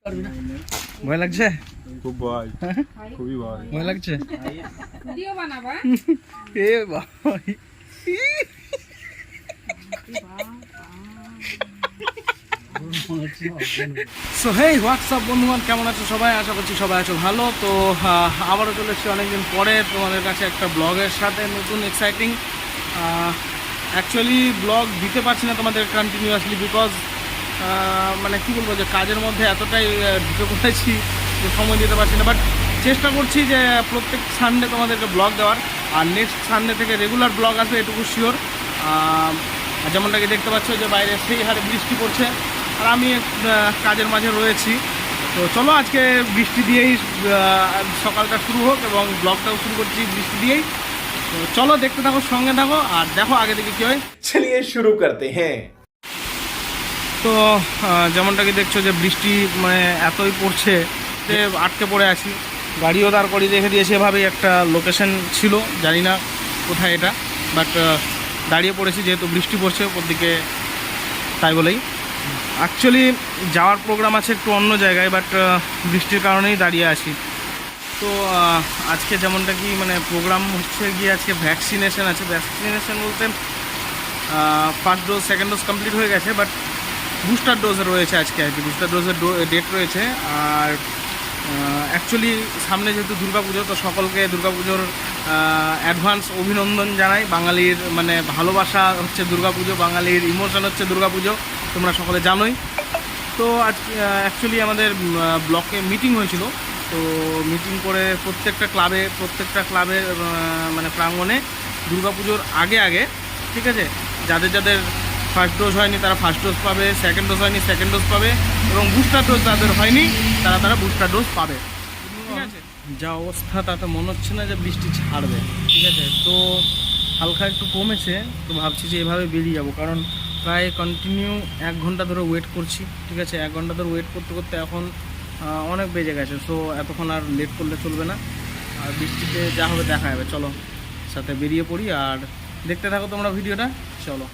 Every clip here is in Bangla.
ভয় লাগছে? খুব ভয়, খুবই ভয়। ভয় লাগছে? ভিডিও বানাবা? এ ভাই সো হেই হোয়াটসঅ্যাপ বন্ধুগণ, কেমন আছো সবাই? আশা করছি সবাই আছো ভালো। তো আবারও চলে এসেছি অনেকদিন পরে তোমাদের কাছে একটা ব্লগের সাথে, নতুন এক্সাইটিং। অ্যাকচুয়ালি ব্লগ দিতে পারছি না তোমাদের কন্টিনিউয়াসলি, বিকজ মানে কী বলবো, যে কাজের মধ্যে এতটাই ঢুকে পড়েছি যে সময় দিতে পারছি না। বাট চেষ্টা করছি যে প্রত্যেক সানডে তোমাদেরকে ব্লগ দেওয়ার, আর নেক্সট সানডে থেকে রেগুলার ব্লগ আসবে, এটুকু শিওর। যেমনটাকে দেখতে পাচ্ছ যে বাইরে সেই হারে বৃষ্টি পড়ছে, আর আমি কাজের মাঝে রয়েছি। তো চলো আজকে বৃষ্টি দিয়েই সকালটা শুরু হোক, এবং ব্লগটাও শুরু করছি বৃষ্টি দিয়েই। তো চলো দেখতে থাকো, সঙ্গে থাকো, আর দেখো আগে থেকে কী হয়। चलिए शुरू करते हैं। তো যেমনটাকে দেখছো যে বৃষ্টি মানে এতই পড়ছে যে আটকে পড়ে আছি। গাড়িও দাঁড় করিয়ে রেখে দিয়েছে, এভাবেই একটা লোকেশন ছিল, জানি না কোথায় এটা, বাট দাঁড়িয়ে পড়েছি যেহেতু বৃষ্টি পড়ছে ওপর দিকে, তাই বলেই। অ্যাকচুয়ালি যাওয়ার প্রোগ্রাম আছে একটু অন্য জায়গায়, বাট বৃষ্টির কারণেই দাঁড়িয়ে আছি। তো আজকে যেমনটা কি মানে প্রোগ্রাম হচ্ছে গিয়ে আজকে ভ্যাকসিনেশন আছে। ভ্যাকসিনেশন বলতে first dose second dose complete হয়ে গেছে, বাট বুস্টার ডোজে রয়েছে আজকে আর কি, বুস্টার ডোজের ডেট রয়েছে। আর অ্যাকচুয়ালি সামনে যেহেতু দুর্গাপুজো, তো সকলকে দুর্গাপুজোর অ্যাডভান্স অভিনন্দন জানাই। বাঙালির মানে ভালোবাসা হচ্ছে দুর্গাপুজো, বাঙালির ইমোশন হচ্ছে দুর্গাপুজো, তোমরা সকলে জানোই। তো আজ অ্যাকচুয়ালি আমাদের ব্লকে মিটিং হয়েছিল। তো মিটিং করে প্রত্যেকটা ক্লাবের মানে প্রাঙ্গণে দুর্গাপুজোর আগে ঠিক আছে, যাদের ফার্স্ট ডোজ হয়নি তারা ফার্স্ট ডোজ পাবে, সেকেন্ড ডোজ হয়নি সেকেন্ড ডোজ পাবে, এবং বুস্টার ডোজ যাদের হয়নি তারা বুস্টার ডোজ পাবে। ঠিক আছে, যা অবস্থা তাতে মনে হচ্ছে না যে বৃষ্টি ছাড়বে। ঠিক আছে, তো হালকা একটু কমেছে, তো ভাবছি যে এভাবে বেরিয়ে যাব, কারণ প্রায় কন্টিনিউ 1 ঘন্টা ধরে ওয়েট করছি। ঠিক আছে, 1 ঘন্টা ধরে ওয়েট করতে করতে এখন অনেক বেজে গেছে। সো এতক্ষণ আর লেট করলে চলবে না, আর বৃষ্টিতে যা হবে দেখা যাবে। চলো সাথে বেরিয়ে পড়ি, আর দেখতে থাকো তোমরা ভিডিওটা। চলো।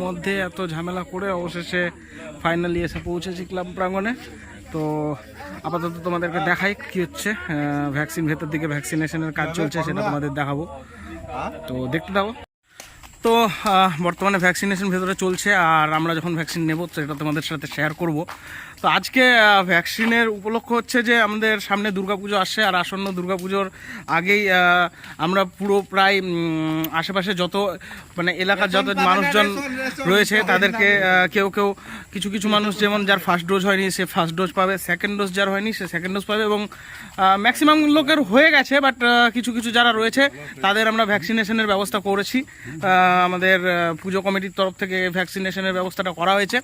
মধ্যে এত ঝামেলা করে অবশেষে ফাইনালি এসে পৌঁছেছি ক্লাব প্রাঙ্গণে। তো আপাতত তোমাদেরকে দেখাই কি হচ্ছে। ভ্যাকসিন ভেতর দিকে ভ্যাকসিনেশনের কাজ চলছে, সেটা তোমাদের দেখাবো, তো দেখতে থাকো। তো বর্তমানে ভ্যাকসিনেশন ভেতরে চলছে, আর আমরা যখন ভ্যাকসিন নেব সেটা তোমাদের সাথে শেয়ার করব। তো আজকে ভ্যাকসিনের উপলক্ষ হচ্ছে যে আমাদের সামনে দুর্গাপুজো আসছে, আর আসন্ন দুর্গাপুজোর আগেই আমরা পুরো প্রায় আশেপাশে যত মানে এলাকার যত মানুষজন রয়েছে তাদেরকে কেউ কিছু মানুষ, যেমন যার ফার্স্ট ডোজ হয়নি সে ফার্স্ট ডোজ পাবে, সেকেন্ড ডোজ যার হয়নি সে সেকেন্ড ডোজ পাবে, এবং ম্যাক্সিমাম লোকের হয়ে গেছে, বাট কিছু যারা রয়েছে তাদের আমরা ভ্যাকসিনেশনের ব্যবস্থা করেছি। আমাদের পুজো কমিটির তরফ থেকে ভ্যাকসিনেশনের ব্যবস্থাটা করা হয়েছে।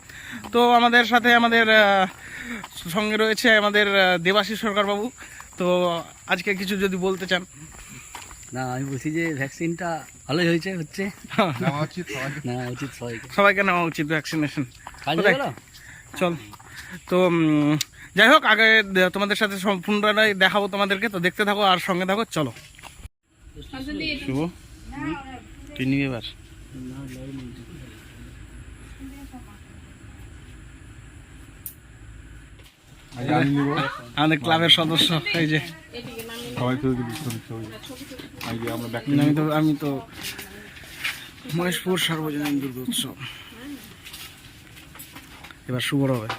তো আমাদের সাথে আমাদের সঙ্গে রয়েছে আমাদের দেবাশিস সরকার বাবু। তো আজকে কিছু যদি বলতে চান। না, আমি বলছি যে ভ্যাকসিনটা ভালোই হচ্ছে সবাইকে নেওয়া উচিত ভ্যাকসিনেশন। চল, তো যাই হোক, আগে তোমাদের সাথে সম্পূর্ণটাই দেখাবো তোমাদেরকে, তো দেখতে থাকো আর সঙ্গে থাকো। চলো শুভ ট্রেনিং এবার আমাদের ক্লাবের সদস্য এই যে আমি তো মহেশপুর সার্বজনীন দুর্গোৎসব এবার শুভ হবে।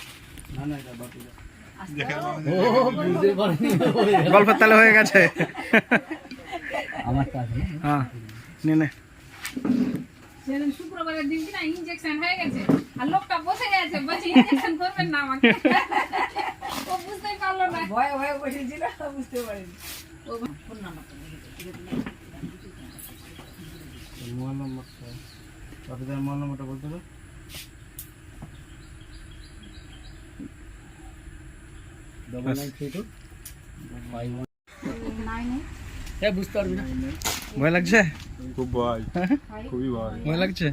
গল্পের তালে হয়ে গেছে। হ্যাঁ নে শুক্রবারের দিন কিনা ইনজেকশন হয়ে গেছে, আর লোকটা বসে গেছে, বলছে ইনজেকশন করবেন না আমাকে। ও বুঝতেই পারলো না, ভয়ে বসেছিল, বুঝতে পারেনি। ও ফোন নাম্বারটা মোবাইল নাম্বারটা বলতে হবে। হ্যাঁ বুঝতে পারবি না। ভয় লাগছে? খুব ভয়, খুবই ভয়। ভয় লাগছে?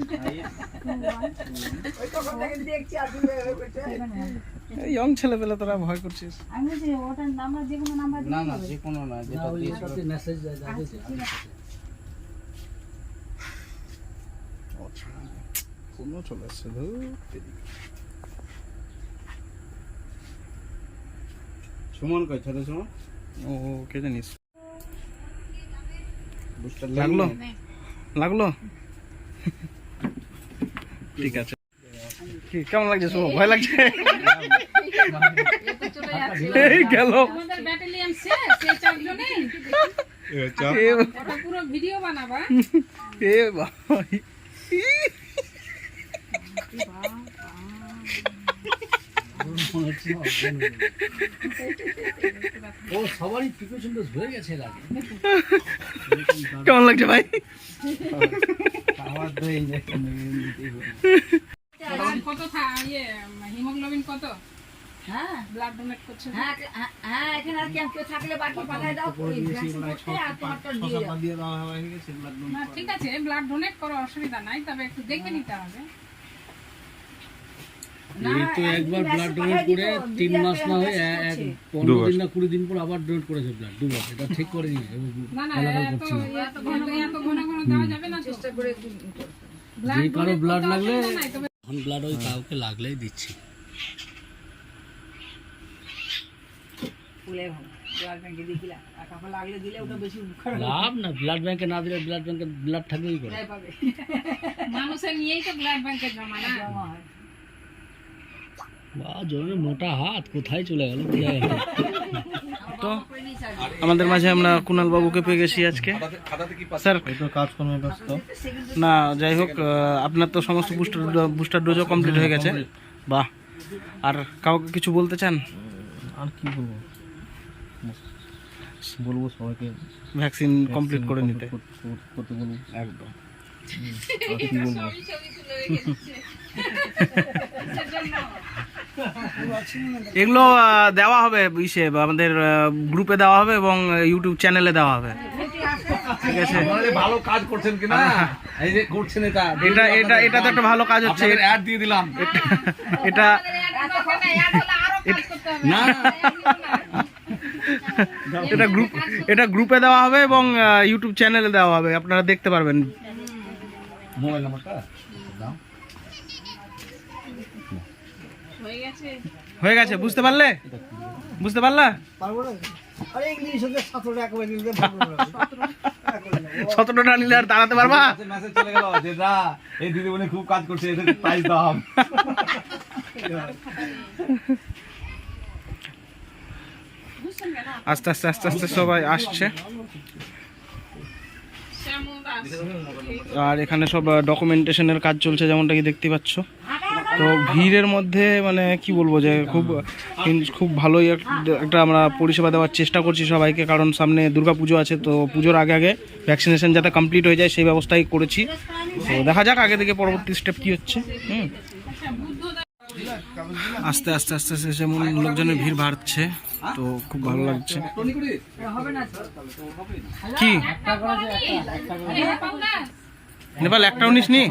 ইয়ং ছেলে পেলে তোরা ভয় করছিস। আমি বলছি ওটার নাম্বার যে কোনো নাম্বার না না যে কোনো না, যেটা দিয়েছে মেসেজ যাচ্ছে। কোনো চলে আসছে সুমন কই ছোট সুমন? ও কে জানিস? লাগলো লাগলো ঠিক আছে। কি কেমন লাগছে শুভ? ভয় লাগছে? এই গেল আমাদের ব্যাটালিয়ন শেষ, সেই চারজনে ওটা পুরো ভিডিও বানাবা। এ ভাই ও সবারই প্রিপারেশন তো হয়ে গেছে এর আগে। কেমন লাগছে ভাই? আমার তো ইনজেকশন কত ইয়ে হিমোগ্লোবিন কত? হ্যাঁ ব্লাড ডোনেট করছে। হ্যাঁ হ্যাঁ এখানে আর কেউ থাকলে বাকি পাঠায় দাও, আর তোমারটা দিয়ে দাও। না ঠিক আছে, ব্লাড ডোনেট করো, অসুবিধা নাই, তবে একটু দেখে নিতে হবে। এই তো একবার ব্লাড ডোনেট করে 3 মাস না হয়ে 15 দিন না 20 দিন পর আবার ডোনেট করেছে ব্লাড, দুবার। এটা ঠিক করে নিয়েছে। না না এত ঘন ঘন দেওয়া যাবে না, চেষ্টা করে যে কারো ব্লাড লাগলে এখন ব্লাড ওই কাউকে লাগলেই দিচ্ছি। লাভ না, ব্লাড ব্যাংকে না দিলে ব্লাড ব্যাংকে ব্লাড থাকবেই করে। মানুষের নিয়েই তো ব্লাড ব্যাংকে জমা না। বা জনের মোটা হাত কোথায় চলে গেল? তো আমাদের মাঝে আমরা কুণাল বাবুকে পেয়ে গেছি আজকে। স্যার কাজকর্মে ব্যস্ত। না যাই হোক, আপনার তো সমস্ত বুস্টার ডোজও কমপ্লিট হয়ে গেছে। বাহ। আর কাউকে কিছু বলতে চান? আর কি বলবো, বলবো সবাইকে ভ্যাকসিন কমপ্লিট করে নিতে। করতে বলবো। একদম। আর কি বলবো, এগুলো দেওয়া হবে ইসে, আমাদের গ্রুপে দেওয়া হবে এবং ইউটিউব চ্যানেলে দেওয়া হবে। ঠিক আছে, ভালো কাজ করছেন কিনা, এই যে করছেন এটা এটা এটা এটা তো একটা ভালো কাজ হচ্ছে। অ্যাড দিয়ে দিলাম। এটা না এটা গ্রুপে দেওয়া হবে এবং ইউটিউব চ্যানেলে দেওয়া হবে, আপনারা দেখতে পারবেন। মোবাইল নাম্বারটা দাও। হয়ে গেছে, বুঝতে পারলে? বুঝতে পারলা? 17টা নিলে আর দাঁড়াতে পারবা? মেসেজ চলে গেল যে দা এই দিদিমণি খুব কাজ করছে, এদের প্রাইজ দাও। আস্তে আস্তে আস্তে আস্তে সবাই আসছে। আর এখানে সব ডকুমেন্টেশনের কাজ চলছে, যেমনটা কি দেখতে পাচ্ছ। তো ভিড়ের মধ্যে মানে কি বলবো যে খুব ভালোই একটা আমরা পরিষেবা দেওয়ার চেষ্টা করছি সবাইকে, কারণ সামনে দুর্গাপুজো আছে। তো পুজোর আগে আগে ভ্যাকসিনেশন যাতে কমপ্লিট হয়ে যায় সেই ব্যবস্থাই করেছি। তো দেখা যাক আগে থেকে পরবর্তী স্টেপ কি হচ্ছে। আস্তে আস্তে আস্তে আস্তে যেমন লোকজনের ভিড় বাড়ছে, তো খুব ভালো লাগছে। কি নেপাল একটাও নিসনি?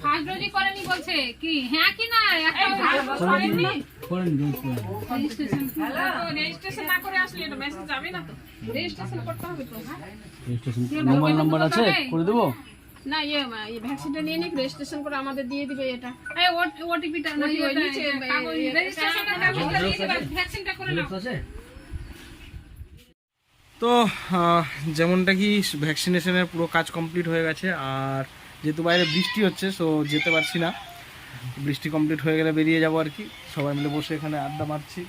ফার্স্ট ডোজই করেনি বলছে কি? হ্যাঁ কি না একটা করেনি? রেজিস্ট্রেশন না করে আসলে এটা মেসেজ যাবে না তো, রেজিস্ট্রেশন করতে হবে তো। মোবাইল নাম্বার আছে, করে দেবো। না এই ভ্যাকসিনটা নিয়ে নিক, রেজিস্ট্রেশন করে আমাদের দিয়ে দিবে। এটা এই ওটিপিটা নাকি ওই নিচে রেজিস্ট্রেশনের কাগজটা দিয়ে দিবে, ভ্যাকসিনটা করে নাও। তো যেমনটা কি ভ্যাকসিনেশনের পুরো কাজ কমপ্লিট হয়ে গেছে। আর যেহেতু বাইরে বৃষ্টি হচ্ছে, সো যেতে পারছি না। বৃষ্টি কমপ্লিট হয়ে গেলে বেরিয়ে যাবো আর কি। সবাই মিলে বসে এখানে আড্ডা মারছি,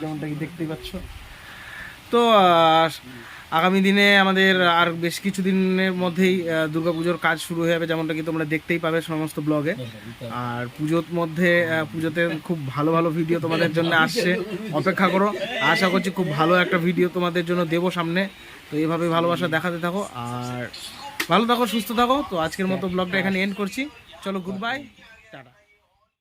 যেমনটা কি দেখতেই পাচ্ছ। তো আগামী দিনে আমাদের আর বেশ কিছু দিনের মধ্যেই দুর্গাপুজোর কাজ শুরু হয়ে যাবে, যেমনটা কি তোমরা দেখতেই পাবে সমস্ত ব্লগে। আর পুজোতে খুব ভালো ভালো ভিডিও তোমাদের জন্য আসছে, অপেক্ষা করো। আশা করছি খুব ভালো একটা ভিডিও তোমাদের জন্য দেবো সামনে। তো এইভাবে ভালোবাসা দেখাতে থাকো আর ভালো থাকো, সুস্থ থাকো। তো আজকের মতো ব্লগটা এখানে এন্ড করছি। চলো, গুড বাই।